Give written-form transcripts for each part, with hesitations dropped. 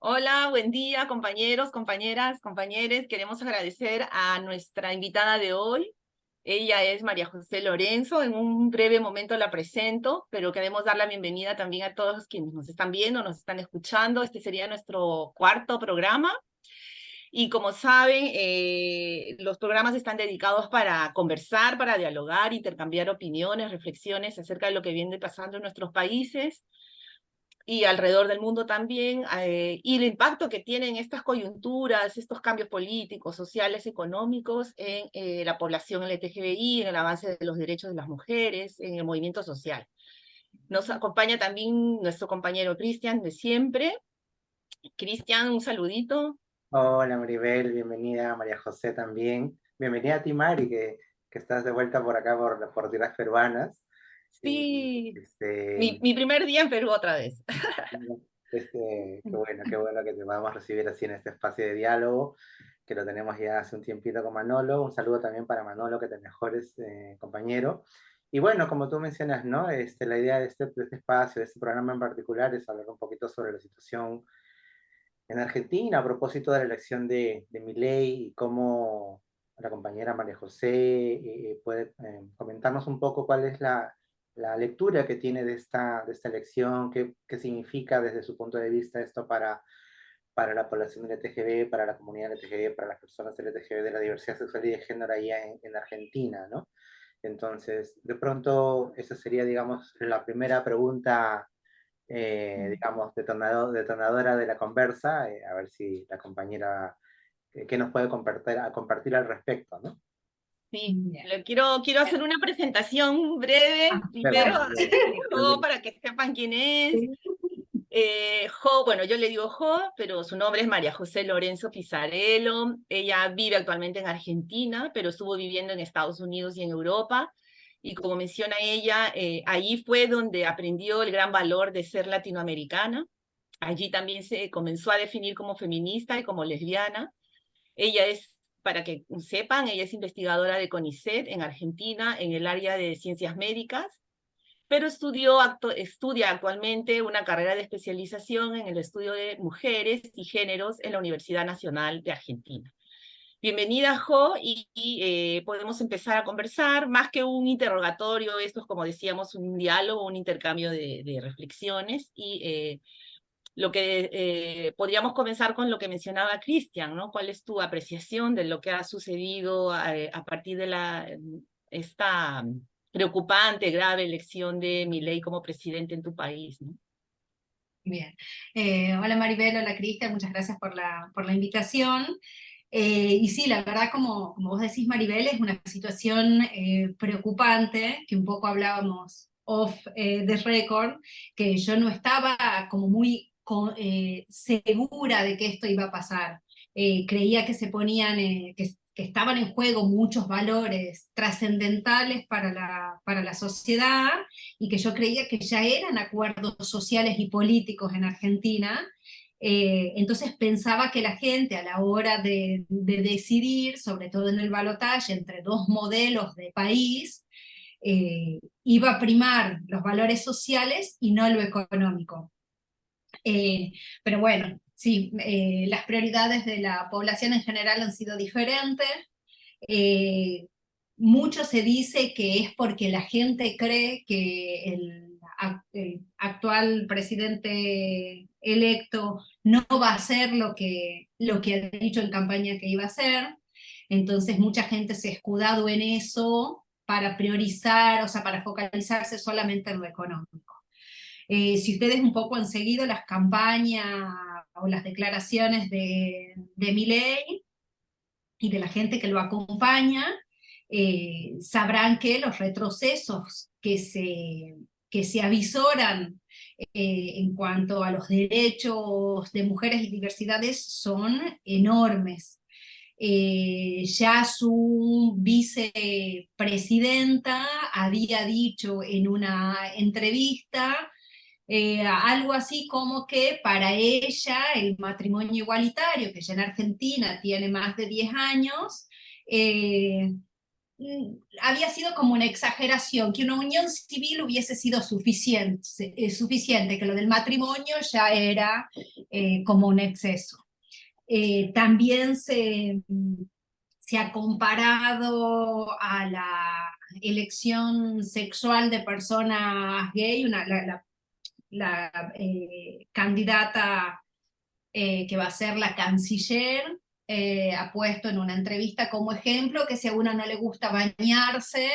Hola, buen día, compañeros, compañeras, compañeros. Queremos agradecer a nuestra invitada de hoy. Ella es María José Lorenzo. En un breve momento la presento, pero queremos dar la bienvenida también a todos quienes nos están viendo, nos están escuchando. Este sería nuestro cuarto programa. Y como saben, los programas están dedicados para conversar, para dialogar, intercambiar opiniones, reflexiones acerca de lo que viene pasando en nuestros países y alrededor del mundo también, y el impacto que tienen estas coyunturas, estos cambios políticos, sociales, económicos en la población LGTBI, en el avance de los derechos de las mujeres, en el movimiento social. Nos acompaña también nuestro compañero Cristian de siempre. Cristian, un saludito. Hola Maribel, bienvenida María José también. Bienvenida a ti Mari, que estás de vuelta por acá por tierras peruanas. Y, Sí, este, mi primer día en Perú otra vez. qué bueno que te podamos recibir así en este espacio de diálogo, que lo tenemos ya hace un tiempito con Manolo. Un saludo también para Manolo, que te mejores, compañero. Y bueno, como tú mencionas, ¿no? La idea de este espacio, de este programa en particular, es hablar un poquito sobre la situación en Argentina, a propósito de la elección de Milei y cómo la compañera María José puede comentarnos un poco cuál es la lectura que tiene de esta elección, qué significa desde su punto de vista esto para la población LGTB, para la comunidad LGTB, para las personas LGTB de la diversidad sexual y de género allá en Argentina, ¿no? Entonces, de pronto, esa sería, digamos, la primera pregunta, digamos, detonadora de la conversa, a ver si la compañera, ¿qué nos puede compartir al respecto, ¿no? Sí, quiero hacer una presentación breve, primero, de Jo, para que sepan quién es. Jo, bueno, yo le digo Jo, pero su nombre es María José Lorenzo Pizarello. Ella vive actualmente en Argentina, pero estuvo viviendo en Estados Unidos y en Europa. Y como menciona ella, allí fue donde aprendió el gran valor de ser latinoamericana. Allí también se comenzó a definir como feminista y como lesbiana. Ella es, para que sepan, ella es investigadora de CONICET en Argentina en el área de ciencias médicas, pero estudia actualmente una carrera de especialización en el estudio de mujeres y géneros en la Universidad Nacional de Argentina. Bienvenida, Jo, y podemos empezar a conversar. Más que un interrogatorio, esto es, como decíamos, un diálogo, un intercambio de reflexiones, y lo que podríamos comenzar con lo que mencionaba Cristian, ¿no? ¿Cuál es tu apreciación de lo que ha sucedido a partir de esta preocupante, grave elección de Milei como presidente en tu país, ¿no? Bien. Hola Maribel, hola Cristian, muchas gracias por la invitación. Y sí, la verdad, como vos decís, Maribel, es una situación preocupante, que un poco hablábamos off the record, que yo no estaba como muy segura de que esto iba a pasar. Creía que que estaban en juego muchos valores trascendentales para la sociedad, y que yo creía que ya eran acuerdos sociales y políticos en Argentina. Entonces pensaba que la gente, a la hora de decidir, sobre todo en el balotaje entre dos modelos de país, iba a primar los valores sociales y no lo económico. Eh, pero bueno, sí, las prioridades de la población en general han sido diferentes. Eh, Mucho se dice que es porque la gente cree que el actual presidente electo no va a hacer lo que ha dicho en campaña que iba a hacer. Entonces mucha gente se ha escudado en eso para priorizar, o sea, para focalizarse solamente en lo económico. Si ustedes un poco han seguido las campañas o las declaraciones de Milei y de la gente que lo acompaña, sabrán que los retrocesos que se avisoran en cuanto a los derechos de mujeres y diversidades son enormes. Ya su vicepresidenta había dicho en una entrevista algo así como que para ella el matrimonio igualitario, que ya en Argentina tiene más de 10 años, eh, había sido como una exageración, que una unión civil hubiese sido suficiente, que lo del matrimonio ya era como un exceso. También se ha comparado a la elección sexual de personas gay, la candidata que va a ser la canciller, ha puesto en una entrevista como ejemplo que si a uno no le gusta bañarse,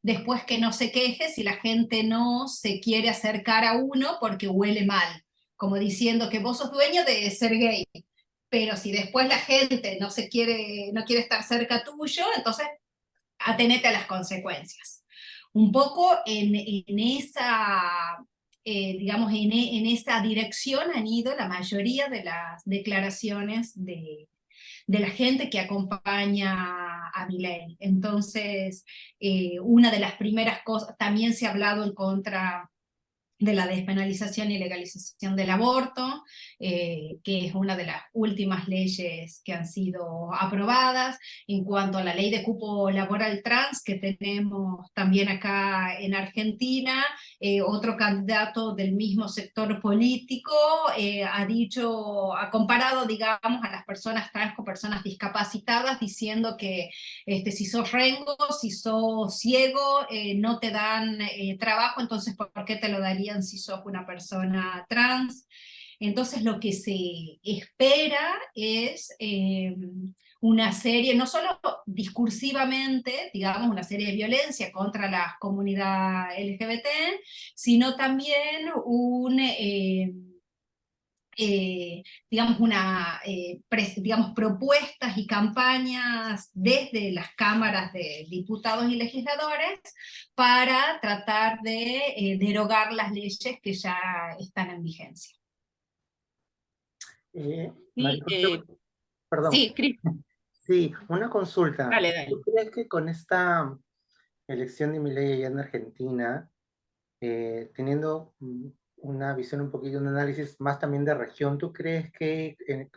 después que no se queje si la gente no se quiere acercar a uno porque huele mal, como diciendo que vos sos dueño de ser gay, pero si después la gente no quiere estar cerca tuyo, entonces atenete a las consecuencias. Un poco en esa, digamos, en esa dirección han ido la mayoría de las declaraciones de la gente que acompaña a Milei. Entonces, una de las primeras cosas, también se ha hablado en contra de la despenalización y legalización del aborto, que es una de las últimas leyes que han sido aprobadas. En cuanto a la ley de cupo laboral trans que tenemos también acá en Argentina, otro candidato del mismo sector político ha comparado, digamos, a las personas trans con personas discapacitadas, diciendo que si sos rengo, si sos ciego, no te dan trabajo, entonces ¿por qué te lo darían si sos una persona trans? Entonces lo que se espera es una serie, no solo discursivamente, digamos, una serie de violencia contra la comunidad LGBT, sino también digamos, digamos, propuestas y campañas desde las cámaras de diputados y legisladores para tratar de derogar las leyes que ya están en vigencia. Sí, Perdón, sí, Cris, sí, una consulta. dale, dale. ¿Tú crees que con esta elección de Milei allá en Argentina, teniendo una visión un poquito, un análisis más también de región, ¿tú crees que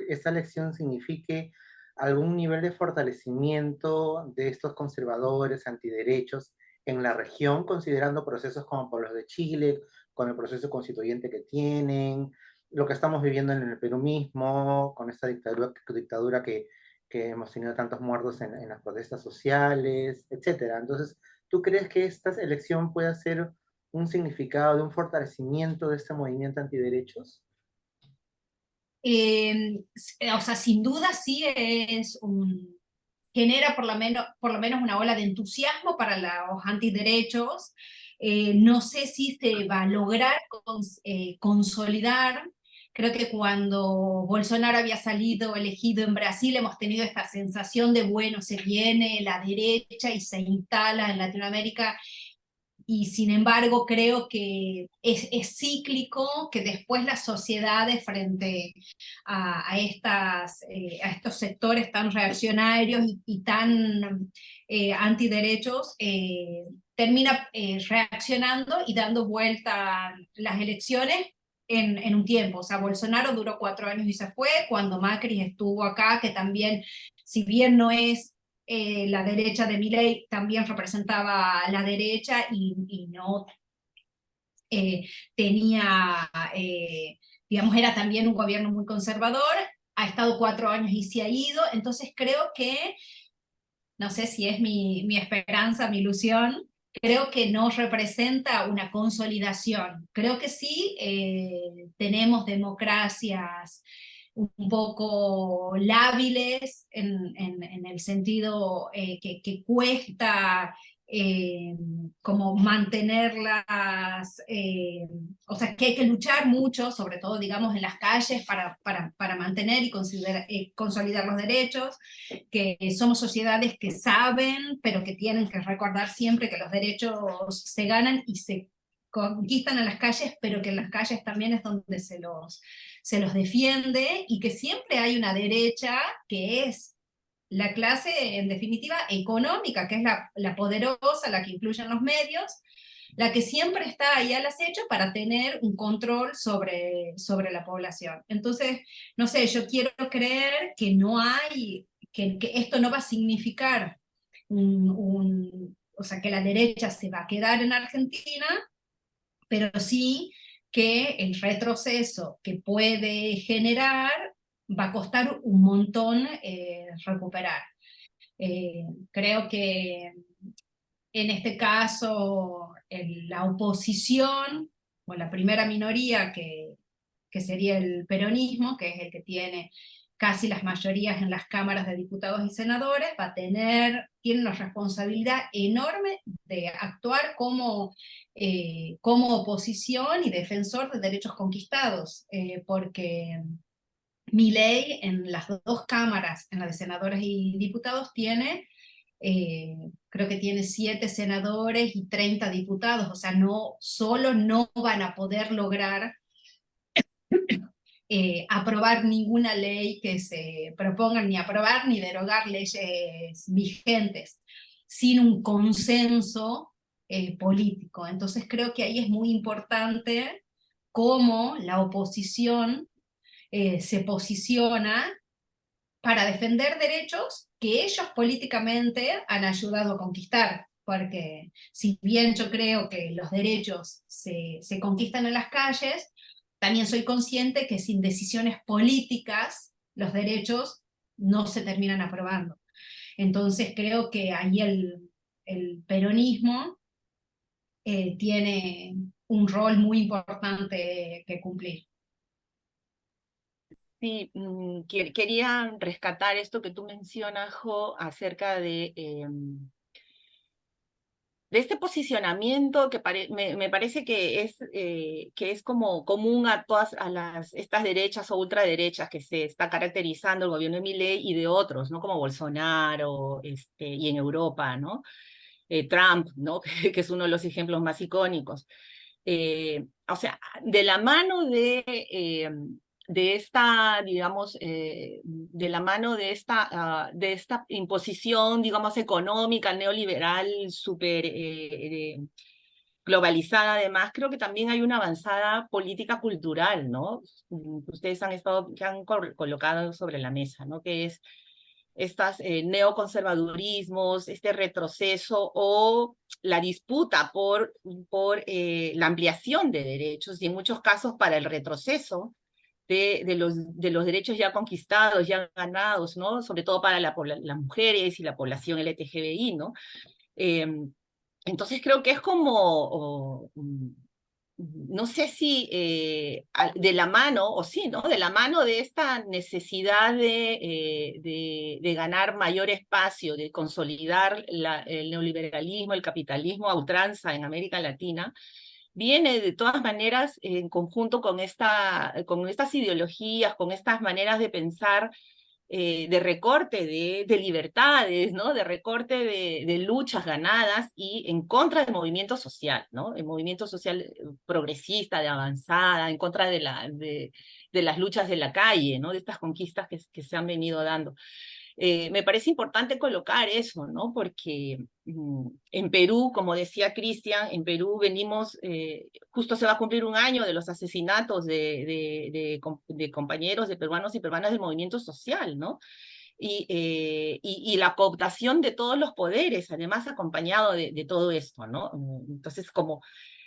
esta elección signifique algún nivel de fortalecimiento de estos conservadores, antiderechos en la región, considerando procesos como por los de Chile, con el proceso constituyente que tienen, lo que estamos viviendo en el Perú mismo, con esta dictadura que hemos tenido tantos muertos en las protestas sociales, etcétera? Entonces, ¿tú crees que esta elección puede ser un significado de un fortalecimiento de este movimiento antiderechos? O sea, sin duda sí genera por lo menos una ola de entusiasmo para los antiderechos. No sé si se va a lograr consolidar. Creo que cuando Bolsonaro había salido elegido en Brasil hemos tenido esta sensación de, bueno, se viene la derecha y se instala en Latinoamérica, y sin embargo creo que es cíclico, que después las sociedades frente a estos sectores tan reaccionarios y tan antiderechos, termina reaccionando y dando vuelta las elecciones en un tiempo. O sea, Bolsonaro duró 4 años y se fue, cuando Macri estuvo acá, que también, si bien no es la derecha de Milei, también representaba la derecha y no tenía, digamos, era también un gobierno muy conservador, ha estado 4 años y se ha ido. Entonces creo que, no sé si es mi esperanza, mi ilusión, creo que no representa una consolidación. Creo que sí tenemos democracias un poco lábiles en el sentido que cuesta como mantenerlas, o sea, que hay que luchar mucho, sobre todo, digamos, en las calles para mantener y consolidar los derechos, que somos sociedades que saben, pero que tienen que recordar siempre que los derechos se ganan y se conquistan en las calles, pero que en las calles también es donde se los defiende, y que siempre hay una derecha que es la clase, en definitiva, económica, que es la poderosa, la que influye en los medios, la que siempre está ahí al acecho para tener un control sobre la población. Entonces, no sé, yo quiero creer que no hay, que esto no va a significar o sea, que la derecha se va a quedar en Argentina, pero sí que el retroceso que puede generar va a costar un montón recuperar. Creo que en este caso la oposición, o la primera minoría que sería el peronismo, que es el que tiene casi las mayorías en las cámaras de diputados y senadores, tiene una responsabilidad enorme de actuar como oposición y defensor de derechos conquistados, porque Milei en las dos cámaras, en la de senadores y diputados, creo que tiene 7 senadores y 30 diputados, o sea, solo no van a poder lograr aprobar ninguna ley que se propongan, ni aprobar ni derogar leyes vigentes, sin un consenso político. Entonces creo que ahí es muy importante cómo la oposición se posiciona para defender derechos que ellos políticamente han ayudado a conquistar, porque si bien yo creo que los derechos se conquistan en las calles, también soy consciente que sin decisiones políticas los derechos no se terminan aprobando. Entonces creo que ahí el peronismo tiene un rol muy importante que cumplir. Sí, quería rescatar esto que tú mencionas, Jo, acerca de este posicionamiento que me parece que es como común a todas estas derechas o ultraderechas que se está caracterizando el gobierno de Milei y de otros, ¿no? Como Bolsonaro, y en Europa, ¿no? Trump, ¿no? Que es uno de los ejemplos más icónicos. O sea, de la mano de esta, digamos, de la mano de esta imposición, digamos, económica, neoliberal, súper globalizada además, creo que también hay una avanzada política cultural, ¿no? Ustedes que han colocado sobre la mesa, ¿no? Que es estos neoconservadurismos, este retroceso o la disputa por la ampliación de derechos y en muchos casos para el retroceso de los derechos ya conquistados, ya ganados, ¿no? Sobre todo para las mujeres y la población LGTBI, ¿no? Entonces creo que es como, no sé si de la mano, o sí, ¿no? De la mano de esta necesidad de ganar mayor espacio, de consolidar el neoliberalismo, el capitalismo a ultranza en América Latina, viene de todas maneras en conjunto con estas ideologías, con estas maneras de pensar de recorte de libertades, ¿no? De recorte de luchas ganadas y en contra del movimiento social, ¿no? El movimiento social progresista, de avanzada, en contra de las luchas de la calle, ¿no? De estas conquistas que se han venido dando. Me parece importante colocar eso, ¿no? Porque en Perú, como decía Cristian, en Perú venimos, justo se va a cumplir un año de los asesinatos de compañeros, de peruanos y peruanas del movimiento social, ¿no? Y la cooptación de todos los poderes, además acompañado de todo esto, ¿no? Entonces, como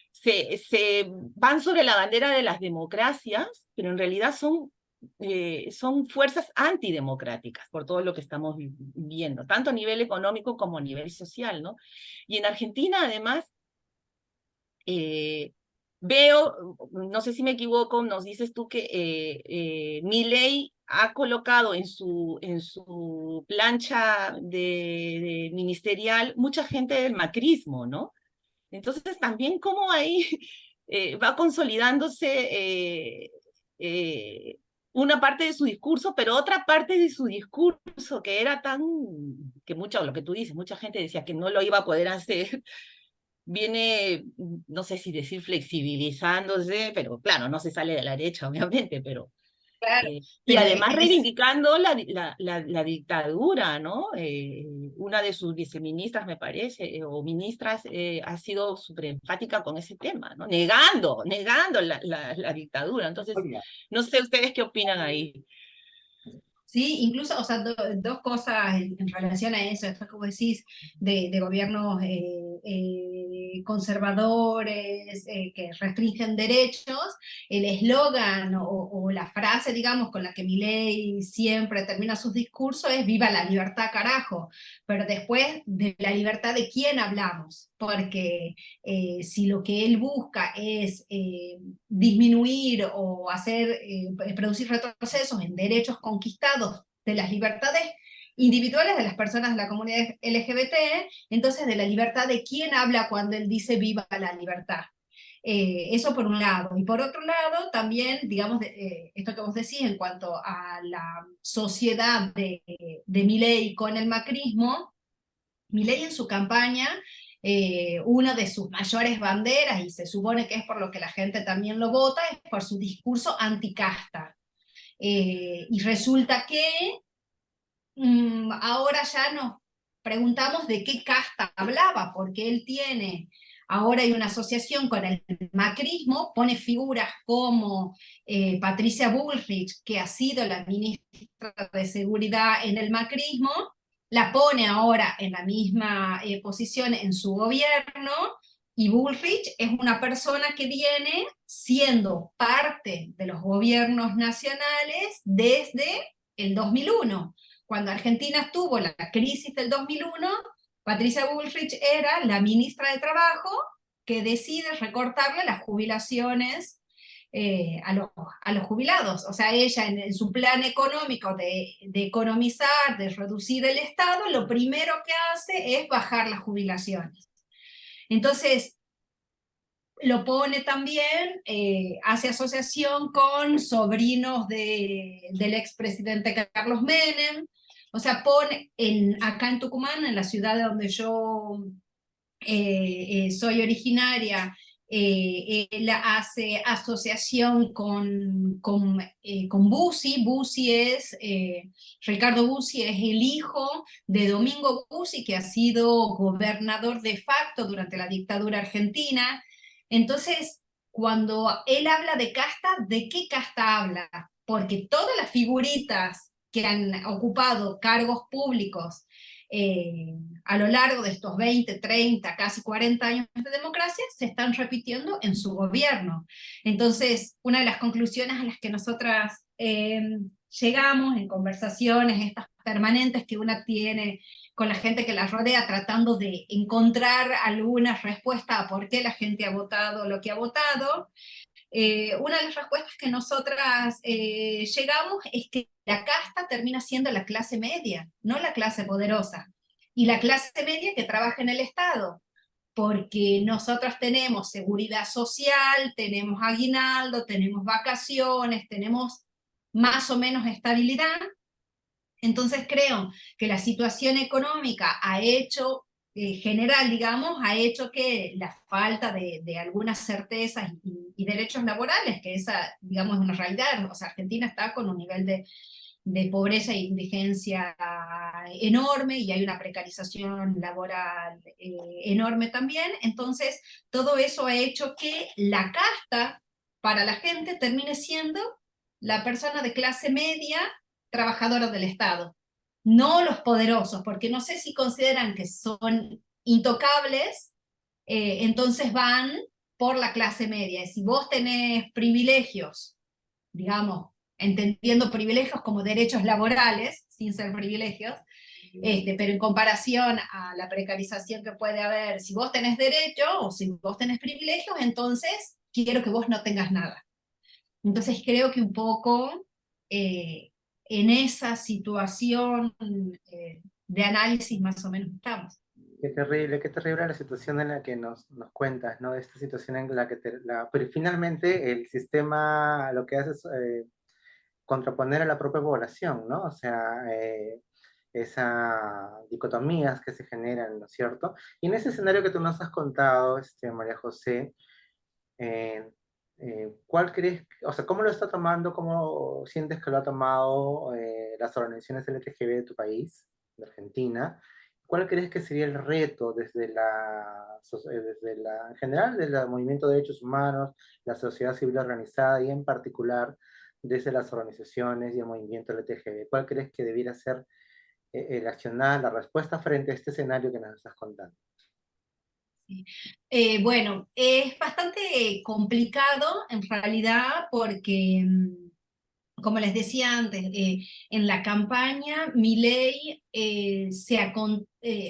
se van sobre la bandera de las democracias, pero en realidad son fuerzas antidemocráticas por todo lo que estamos viendo, tanto a nivel económico como a nivel social, ¿no? Y en Argentina, además, veo, no sé si me equivoco, nos dices tú que Milei ha colocado en su plancha de ministerial mucha gente del macrismo, ¿no? Entonces también como ahí va consolidándose una parte de su discurso, pero otra parte de su discurso que era que lo que tú dices, mucha gente decía que no lo iba a poder hacer, viene, no sé si decir flexibilizándose, pero claro, no se sale de la derecha, obviamente, pero... Claro, y además reivindicando la dictadura, ¿no? Una de sus viceministras, me parece, o ministras, ha sido súper enfática con ese tema, ¿no? Negando la dictadura. Entonces, no sé ustedes qué opinan ahí. Sí, incluso, o sea, dos cosas en relación a eso, esto que vos decís, de gobiernos conservadores que restringen derechos, el eslogan o la frase, digamos, con la que Milei siempre termina sus discursos es "viva la libertad, carajo", pero después de la libertad de quién hablamos, porque si lo que él busca es disminuir o producir retrocesos en derechos conquistados de las libertades individuales de las personas de la comunidad LGBT, entonces de la libertad de quién habla cuando él dice "viva la libertad". Eso por un lado. Y por otro lado, también, digamos, esto que vos decís en cuanto a la sociedad de Milei con el macrismo, Milei en su campaña, una de sus mayores banderas, y se supone que es por lo que la gente también lo vota, es por su discurso anticasta. Y resulta que ahora ya nos preguntamos de qué casta hablaba, porque él tiene, ahora hay una asociación con el macrismo, pone figuras como Patricia Bullrich, que ha sido la ministra de Seguridad en el macrismo, la pone ahora en la misma posición en su gobierno, y Bullrich es una persona que viene siendo parte de los gobiernos nacionales desde el 2001. Cuando Argentina tuvo la crisis del 2001, Patricia Bullrich era la ministra de Trabajo que decide recortarle las jubilaciones a los jubilados. O sea, ella en su plan económico de economizar, de reducir el Estado, lo primero que hace es bajar las jubilaciones. Entonces, lo pone también, hace asociación con sobrinos del expresidente Carlos Menem, o sea, pone acá en Tucumán, en la ciudad de donde yo soy originaria, él hace asociación con Bussi. Ricardo Bussi es el hijo de Domingo Bussi, que ha sido gobernador de facto durante la dictadura argentina. Entonces, cuando él habla de casta, ¿de qué casta habla? Porque todas las figuritas que han ocupado cargos públicos a lo largo de estos 20, 30, casi 40 años de democracia, se están repitiendo en su gobierno. Entonces, una de las conclusiones a las que nosotras llegamos en conversaciones estas permanentes que una tiene con la gente que la rodea, tratando de encontrar alguna respuesta a por qué la gente ha votado lo que ha votado, una de las respuestas que nosotras llegamos es que la casta termina siendo la clase media, no la clase poderosa. Y la clase media que trabaja en el Estado, porque nosotros tenemos seguridad social, tenemos aguinaldo, tenemos vacaciones, tenemos más o menos estabilidad. Entonces creo que la situación económica ha hecho, general, digamos, ha hecho que la falta de algunas certezas y derechos laborales, que esa, digamos, es una realidad. O sea, Argentina está con un nivel de pobreza e indigencia enorme, y hay una precarización laboral enorme también. Entonces, todo eso ha hecho que la casta para la gente termine siendo la persona de clase media trabajadora del Estado, no los poderosos, porque no sé si consideran que son intocables, entonces van por la clase media. Y si vos tenés privilegios, digamos, entendiendo privilegios como derechos laborales, sin ser privilegios, pero en comparación a la precarización que puede haber, si vos tenés derecho o si vos tenés privilegios, entonces quiero que vos no tengas nada. Entonces creo que un poco en esa situación de análisis más o menos estamos. Qué terrible la situación en la que nos cuentas, ¿no? Esta situación en la que pero finalmente el sistema lo que hace es contraponer a la propia población, ¿no? O sea, esas dicotomías que se generan, ¿no es cierto? Y en ese escenario que tú nos has contado, María José, eh, ¿cuál crees, o sea, cómo lo está tomando, cómo sientes que lo ha tomado las organizaciones LGTB de tu país, de Argentina? ¿Cuál crees que sería el reto en general, del movimiento de derechos humanos, la sociedad civil organizada y en particular desde las organizaciones y el movimiento LGTB? ¿Cuál crees que debiera ser el accionar, la respuesta frente a este escenario que nos estás contando? Bueno, es bastante complicado en realidad porque, como les decía antes, en la campaña Milei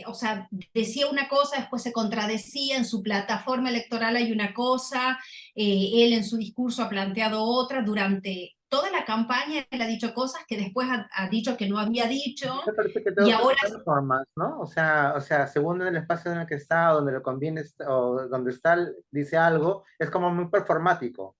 o sea, decía una cosa, después se contradecía, en su plataforma electoral hay una cosa, él en su discurso ha planteado otra, durante toda la campaña él ha dicho cosas que después ha dicho que no había dicho, Me parece que y todos son ahora performance, ¿no? O sea, según el espacio en el que está, donde le conviene, o donde está, dice algo, es como muy performático.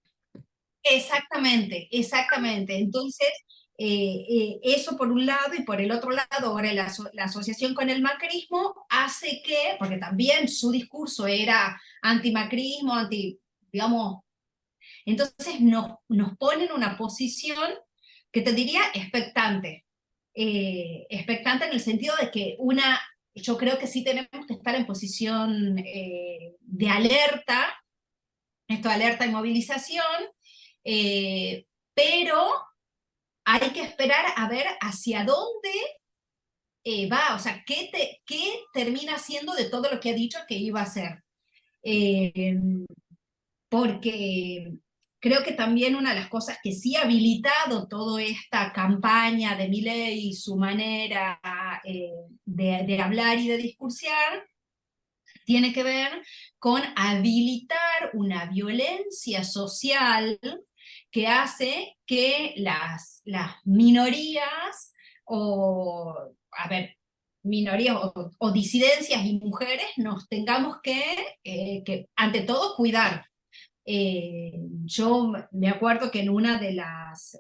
exactamente, exactamente. Entonces, eso por un lado, y por el otro lado, ahora la asociación con el macrismo hace que, porque también su discurso era antimacrismo, digamos, entonces nos pone en una posición que te diría expectante. Expectante en el sentido de que yo creo que sí tenemos que estar en posición de alerta, esto de alerta y movilización, pero hay que esperar a ver hacia dónde va, o sea, qué termina haciendo de todo lo que ha dicho que iba a hacer. Eh, Porque creo que también una de las cosas que sí ha habilitado toda esta campaña de Milei y su manera de hablar y de discursiar tiene que ver con habilitar una violencia social que hace que las minorías, o, a ver, minorías o disidencias y mujeres nos tengamos que ante todo, cuidar. Yo me acuerdo que en una de las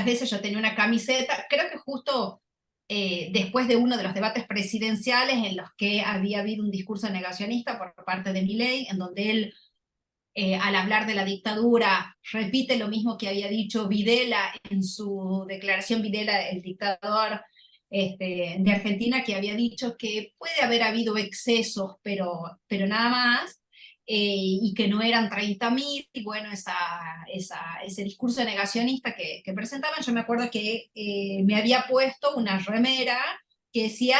veces yo tenía una camiseta, creo que justo después de uno de los debates presidenciales en los que había habido un discurso negacionista por parte de Milei, en donde él, al hablar de la dictadura, repite lo mismo que había dicho Videla en su declaración, Videla, el dictador de Argentina, que había dicho que puede haber habido excesos, pero nada más, y que no eran 30.000, y bueno, ese discurso negacionista que presentaban. Yo me acuerdo que me había puesto una remera que decía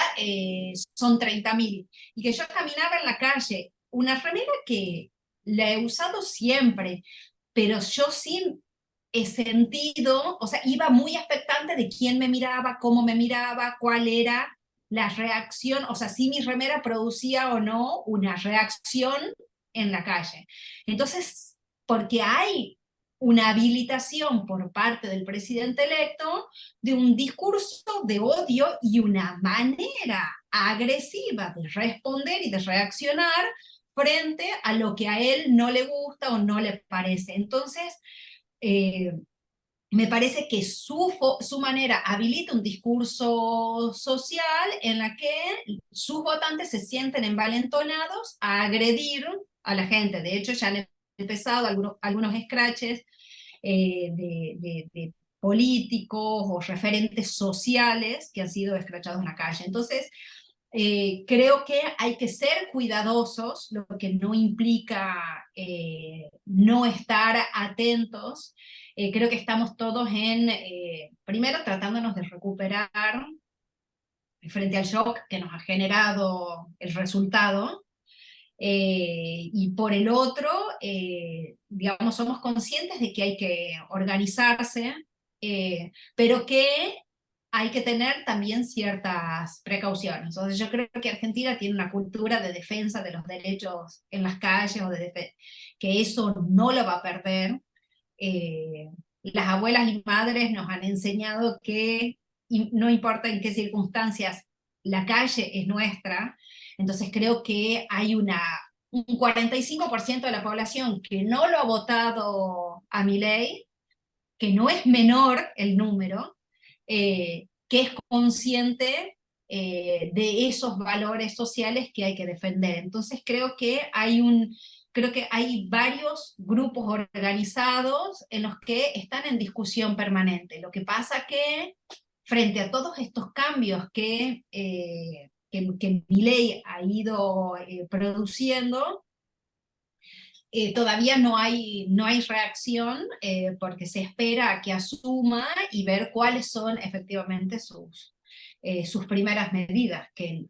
son 30.000, y que yo caminaba en la calle, una remera que la he usado siempre, pero yo sin he sentido, o sea, iba muy expectante de quién me miraba, cómo me miraba, cuál era la reacción, o sea, si mi remera producía o no una reacción en la calle. Entonces, porque hay una habilitación por parte del presidente electo de un discurso de odio y una manera agresiva de responder y de reaccionar frente a lo que a él no le gusta o no le parece. Entonces, eh, me parece que su manera habilita un discurso social en la que sus votantes se sienten envalentonados a agredir a la gente. De hecho, ya han empezado algunos scratches de políticos o referentes sociales que han sido escrachados en la calle. Entonces, creo que hay que ser cuidadosos, lo que no implica no estar atentos. Creo que estamos todos primero tratándonos de recuperar frente al shock que nos ha generado el resultado, y por el otro, digamos, somos conscientes de que hay que organizarse, pero que hay que tener también ciertas precauciones. Entonces yo creo que Argentina tiene una cultura de defensa de los derechos en las calles, que eso no lo va a perder. Eh, las abuelas y madres nos han enseñado que no importa en qué circunstancias, la calle es nuestra. Entonces creo que hay un 45% de la población que no lo ha votado a Milei, que no es menor el número, que es consciente de esos valores sociales que hay que defender. Entonces creo que hay varios grupos organizados en los que están en discusión permanente. Lo que pasa que frente a todos estos cambios que Milei ha ido produciendo, todavía no hay reacción, porque se espera a que asuma y ver cuáles son efectivamente sus primeras medidas, que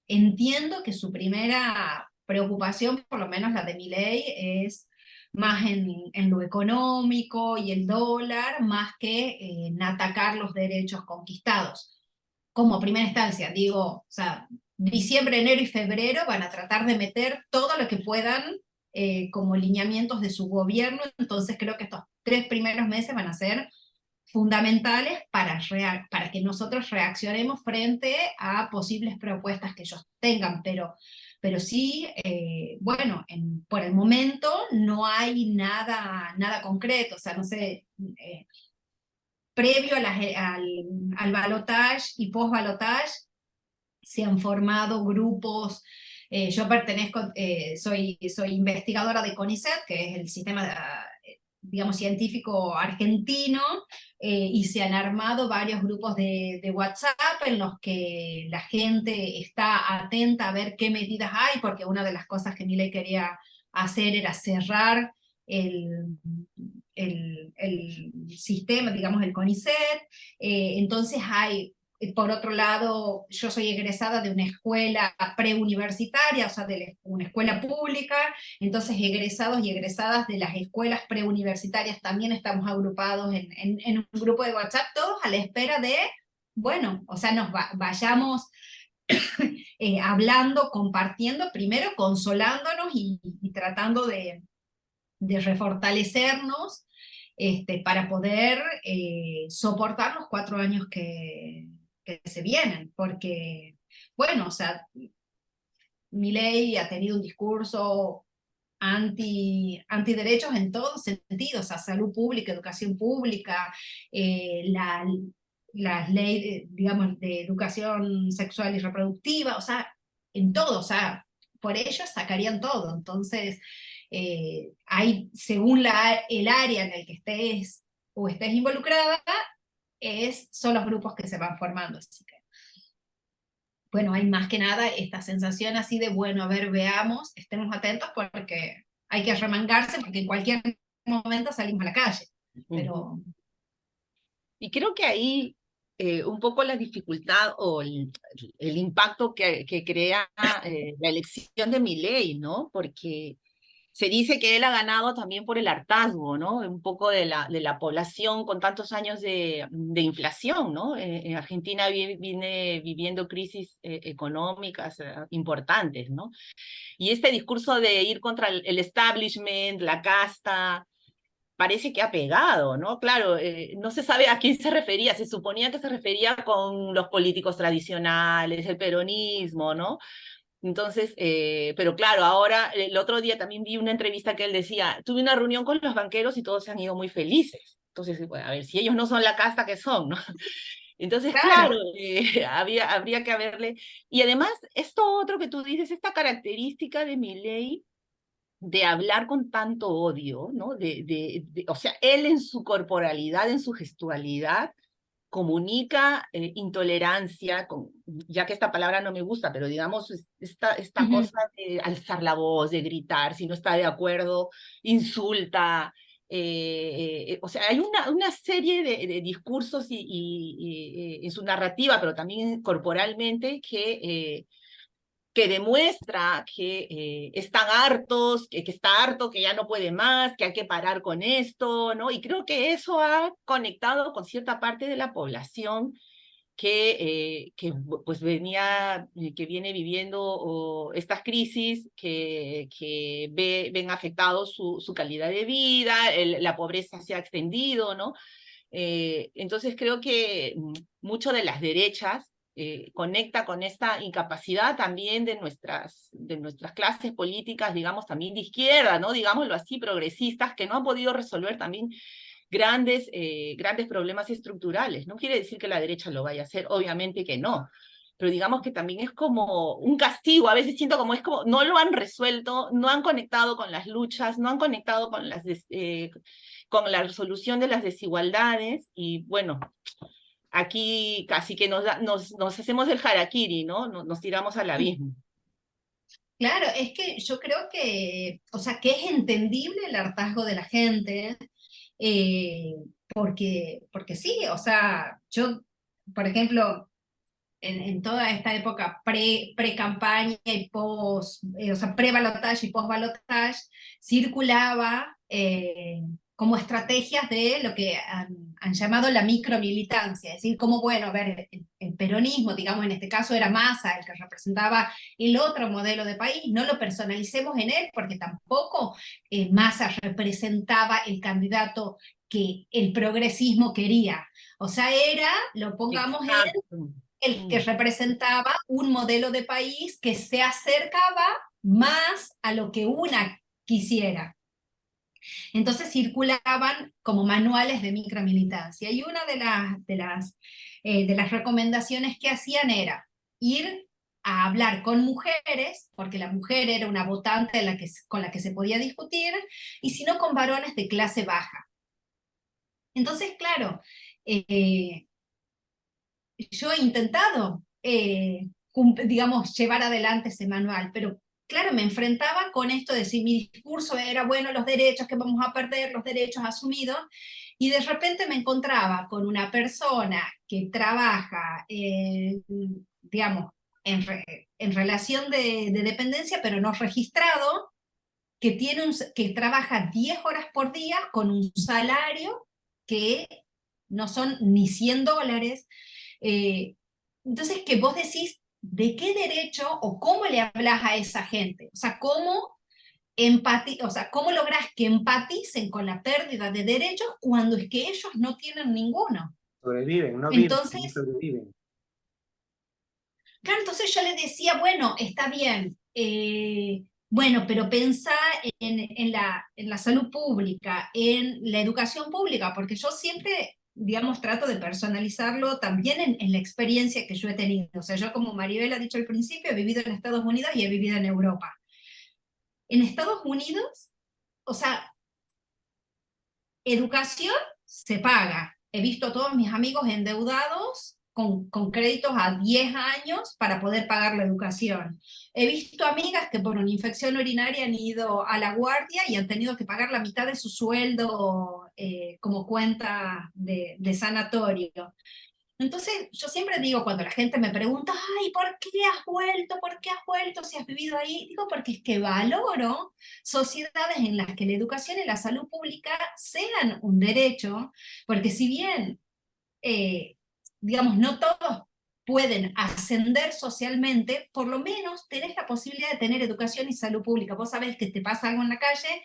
entiendo que su primera preocupación, por lo menos la de Milei, es más en lo económico y el dólar, más que en atacar los derechos conquistados. Como primera instancia, digo, o sea, diciembre, enero y febrero van a tratar de meter todo lo que puedan como lineamientos de su gobierno, entonces creo que estos 3 primeros meses van a ser fundamentales para que nosotros reaccionemos frente a posibles propuestas que ellos tengan, pero sí, bueno, por el momento no hay nada concreto, o sea, no sé, previo al balotaje y post-balotaje se han formado grupos. Yo pertenezco, soy investigadora de CONICET, que es el sistema, digamos, científico argentino, y se han armado varios grupos de WhatsApp en los que la gente está atenta a ver qué medidas hay, porque una de las cosas que Milei quería hacer era cerrar el, el sistema, digamos, el CONICET. Entonces hay, por otro lado, yo soy egresada de una escuela preuniversitaria, o sea, una escuela pública, entonces egresados y egresadas de las escuelas preuniversitarias también estamos agrupados en un grupo de WhatsApp, todos a la espera de, bueno, o sea, vayamos hablando, compartiendo, primero consolándonos y tratando de refortalecernos, para poder soportar los 4 años que se vienen, porque, bueno, o sea, Milei ha tenido un discurso antiderechos en todos sentidos, o sea, salud pública, educación pública, las leyes, digamos, de educación sexual y reproductiva, o sea, en todo, o sea, por ellos sacarían todo. Entonces, hay, según el área en el que estés o estés involucrada, son los grupos que se van formando. Así que, bueno, hay más que nada esta sensación así de, bueno, a ver, veamos, estemos atentos porque hay que remangarse porque en cualquier momento salimos a la calle. Pero... Y creo que ahí un poco la dificultad o el impacto que crea la elección de Milei, ¿no? Porque se dice que él ha ganado también por el hartazgo, ¿no? Un poco de la población con tantos años de inflación, ¿no? En Argentina viene viviendo crisis económicas importantes, ¿no? Y este discurso de ir contra el establishment, la casta, parece que ha pegado, ¿no? Claro, no se sabe a quién se refería, se suponía que se refería con los políticos tradicionales, el peronismo, ¿no? Entonces, pero claro, ahora, el otro día también vi una entrevista que él decía, tuve una reunión con los banqueros y todos se han ido muy felices. Entonces, bueno, a ver, si ellos no son la casta que son, ¿no? Entonces, claro, habría que haberle... Y además, esto otro que tú dices, esta característica de Milei, de hablar con tanto odio, ¿no? O sea, él en su corporalidad, en su gestualidad, comunica intolerancia, ya que esta palabra no me gusta, pero digamos, esta cosa de alzar la voz, de gritar, si no está de acuerdo, insulta. O sea, hay una serie de discursos en su narrativa, pero también corporalmente, que demuestra que están hartos, que está harto, que ya no puede más, que hay que parar con esto, ¿no? Y creo que eso ha conectado con cierta parte de la población que pues que viene viviendo estas crisis, que ven afectado su calidad de vida, la pobreza se ha extendido, ¿no? Entonces creo que mucho de las derechas conecta con esta incapacidad también de nuestras clases políticas, digamos, también de izquierda, ¿no? Digámoslo así, progresistas, que no han podido resolver también grandes problemas estructurales. No quiere decir que la derecha lo vaya a hacer, obviamente que no, pero digamos que también es como un castigo, a veces siento como es como no lo han resuelto, no han conectado con las luchas, no han conectado con la resolución de las desigualdades, y bueno, aquí casi que nos hacemos el harakiri, ¿no? Nos tiramos al abismo. Claro, es que yo creo que, o sea, que es entendible el hartazgo de la gente, porque sí, o sea, yo, por ejemplo, en toda esta época pre-campaña y post, o sea, pre-balotaje y post-balotaje, circulaba como estrategias de lo que han llamado la micromilitancia, es decir, como, bueno, a ver, el peronismo, digamos, en este caso era Massa, el que representaba el otro modelo de país, no lo personalicemos en él, porque tampoco Massa representaba el candidato que el progresismo quería. O sea, era, lo pongamos en el que representaba un modelo de país que se acercaba más a lo que una quisiera. Entonces circulaban como manuales de micromilitancia, y una de las recomendaciones que hacían era ir a hablar con mujeres, porque la mujer era una votante con la que se podía discutir, y si no con varones de clase baja. Entonces, claro, yo he intentado, digamos, llevar adelante ese manual, pero claro, me enfrentaba con esto de si mi discurso era, bueno, los derechos que vamos a perder, los derechos asumidos, y de repente me encontraba con una persona que trabaja, digamos, en relación de dependencia, pero no registrado, que trabaja 10 horas por día con un salario que no son ni $100. Entonces, que vos decís, ¿de qué derecho o cómo le hablas a esa gente? O sea, o sea, ¿cómo lográs que empaticen con la pérdida de derechos cuando es que ellos no tienen ninguno? Sobreviven, no viven, Entonces, sobreviven. claro, entonces yo le decía, bueno, está bien, bueno, pero pensá en la salud pública, en la educación pública, porque yo siempre, digamos, trato de personalizarlo también en la experiencia que yo he tenido. O sea, yo, como Maribel ha dicho al principio, he vivido en Estados Unidos y he vivido en Europa. En Estados Unidos, o sea, educación se paga. He visto a todos mis amigos endeudados con créditos a 10 años para poder pagar la educación. He visto amigas que por una infección urinaria han ido a la guardia y han tenido que pagar la mitad de su sueldo como cuenta de sanatorio. Entonces, yo siempre digo, cuando la gente me pregunta, ay, ¿por qué has vuelto? ¿Por qué has vuelto si has vivido ahí? Digo, porque es que valoro sociedades en las que la educación y la salud pública sean un derecho, porque si bien, digamos, no todos pueden ascender socialmente, por lo menos tenés la posibilidad de tener educación y salud pública. Vos sabés que te pasa algo en la calle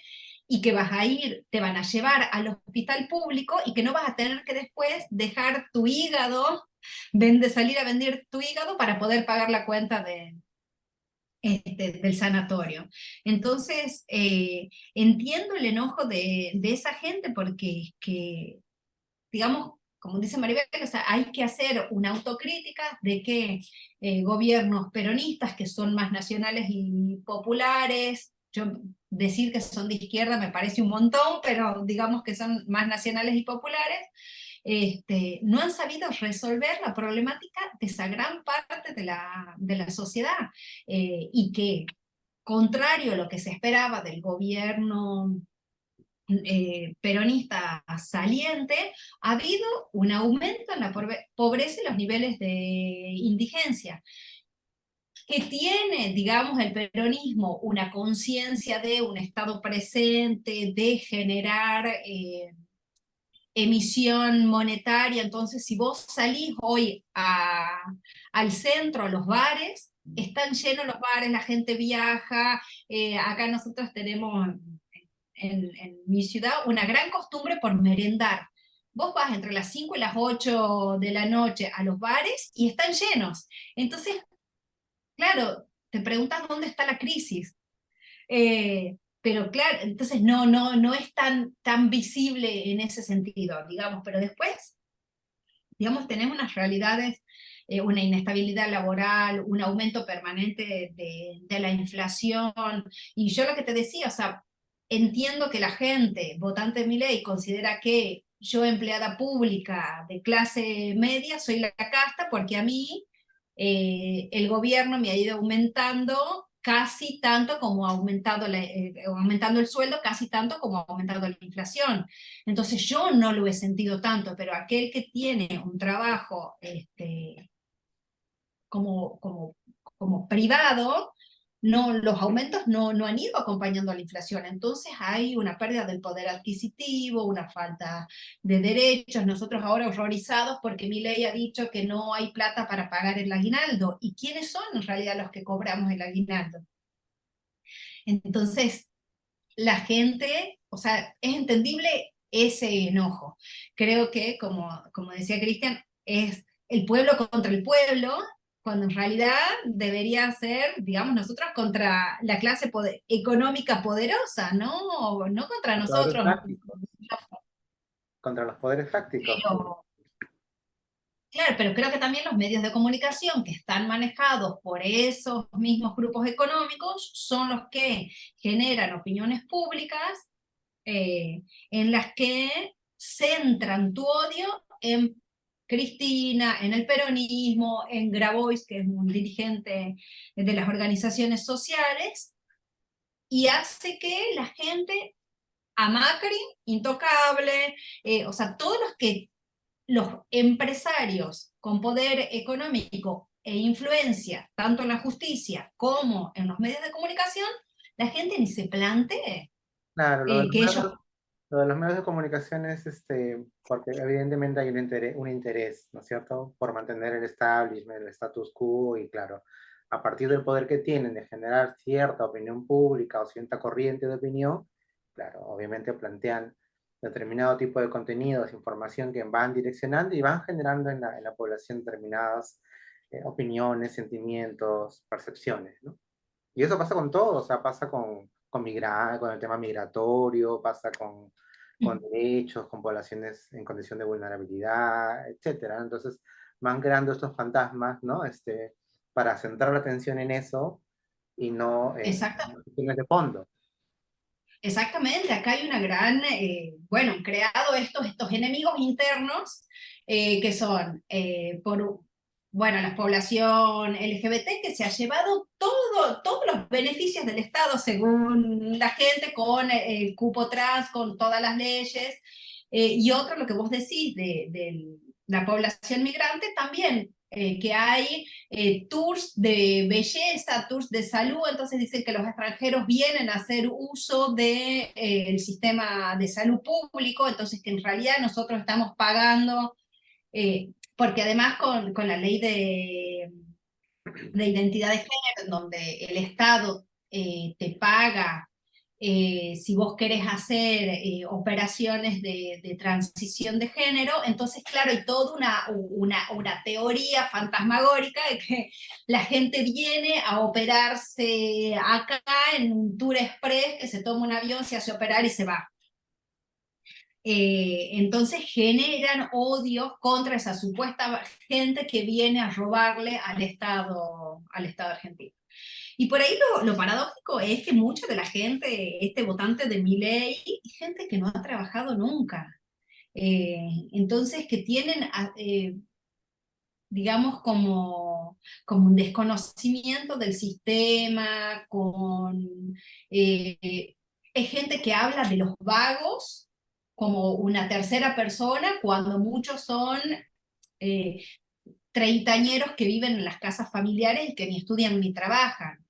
y que vas a ir, te van a llevar al hospital público y que no vas a tener que después dejar tu hígado, salir a vender tu hígado para poder pagar la cuenta del sanatorio. Entonces, entiendo el enojo de esa gente porque es que, digamos, como dice Maribel, o sea, hay que hacer una autocrítica de que gobiernos peronistas que son más nacionales y populares, yo decir que son de izquierda me parece un montón, pero digamos que son más nacionales y populares, no han sabido resolver la problemática de esa gran parte de la sociedad, y que, contrario a lo que se esperaba del gobierno peronista saliente, ha habido un aumento en la pobreza y los niveles de indigencia. Que tiene, digamos, el peronismo una conciencia de un Estado presente, de generar emisión monetaria. Entonces, si vos salís hoy al centro, a los bares, están llenos los bares, la gente viaja. Acá nosotros tenemos en mi ciudad una gran costumbre por merendar. Vos vas entre las 5 y las 8 de la noche a los bares y están llenos. Entonces, claro, te preguntas dónde está la crisis. Pero claro, entonces no es tan visible en ese sentido, digamos, pero después, digamos, tenemos unas realidades, una inestabilidad laboral, un aumento permanente de la inflación, y yo lo que te decía, o sea, entiendo que la gente, votante de mi ley, considera que yo, empleada pública de clase media, soy la casta porque a mí el gobierno me ha ido aumentando casi tanto como ha aumentado, aumentando el sueldo, casi tanto como ha aumentado la inflación. Entonces yo no lo he sentido tanto, pero aquel que tiene un trabajo como privado, no, los aumentos no han ido acompañando a la inflación, entonces hay una pérdida del poder adquisitivo, una falta de derechos, nosotros ahora horrorizados porque Milei ha dicho que no hay plata para pagar el aguinaldo, ¿y quiénes son en realidad los que cobramos el aguinaldo? Entonces, la gente, o sea, es entendible ese enojo. Creo que, como decía Cristian, es el pueblo contra el pueblo, cuando en realidad debería ser, digamos, nosotros contra la clase económica poderosa, no contra Poderes nosotros. fácticos, contra los poderes fácticos. Pero, claro, pero creo que también los medios de comunicación que están manejados por esos mismos grupos económicos son los que generan opiniones públicas en las que centran tu odio en Cristina, en el peronismo, en Grabois, que es un dirigente de las organizaciones sociales, y hace que la gente a Macri, intocable, o sea, todos los empresarios con poder económico e influencia, tanto en la justicia como en los medios de comunicación, la gente ni se plantee Claro, que ellos... lo de los medios de comunicación es porque evidentemente hay un interés, ¿no es cierto?, por mantener el establishment, el status quo, y claro, a partir del poder que tienen de generar cierta opinión pública o cierta corriente de opinión, claro, obviamente plantean determinado tipo de contenidos, información que van direccionando y van generando en la población determinadas opiniones, sentimientos, percepciones, ¿no? Y eso pasa con todo, o sea, pasa con el tema migratorio, pasa con derechos, con poblaciones en condición de vulnerabilidad, etcétera. Entonces van creando estos fantasmas, ¿no? Para centrar la atención en eso y no en Exactamente. cuestiones de fondo. Exactamente, acá hay una gran, bueno, han creado estos enemigos internos que son, bueno, la población LGBT que se ha llevado todos los beneficios del Estado según la gente, con el cupo trans, con todas las leyes, y otro, lo que vos decís de la población migrante también, que hay tours de belleza, tours de salud, entonces dicen que los extranjeros vienen a hacer uso del sistema de salud público, entonces que en realidad nosotros estamos pagando, porque además con la ley de identidad de género, en donde el Estado te paga si vos querés hacer operaciones de transición de género, entonces claro, hay toda una teoría fantasmagórica de que la gente viene a operarse acá en un tour express, que se toma un avión, se hace operar y se va. Entonces generan odios contra esa supuesta gente que viene a robarle al Estado argentino. Y por ahí lo paradójico es que mucha de la gente, votante de Milei, es gente que no ha trabajado nunca. Entonces que tienen, digamos, como un desconocimiento del sistema, es gente que habla de los vagos como una tercera persona, cuando muchos son eh, treintañeros que viven en las casas familiares y que ni estudian ni trabajan.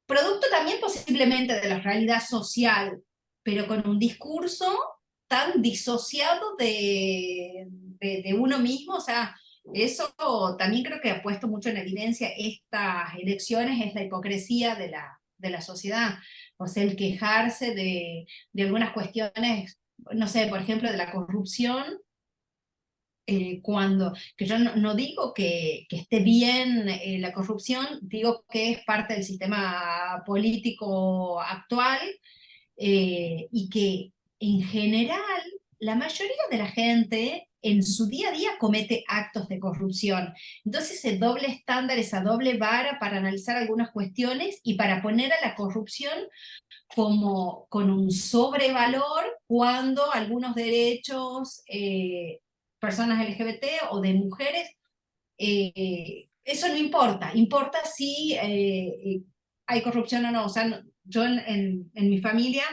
Producto también posiblemente de la realidad social, pero con un discurso tan disociado de uno mismo, o sea, eso también creo que ha puesto mucho en evidencia estas elecciones, es la hipocresía de la sociedad, o sea, el quejarse de algunas cuestiones, no sé, por ejemplo, de la corrupción, que yo no digo que esté bien la corrupción, digo que es parte del sistema político actual, y que en general la mayoría de la gente en su día a día comete actos de corrupción. Entonces ese doble estándar, esa doble vara para analizar algunas cuestiones y para poner a la corrupción como con un sobrevalor cuando algunos derechos, personas LGBT o de mujeres, eso no importa, importa si hay corrupción o no. O sea, yo en mi familia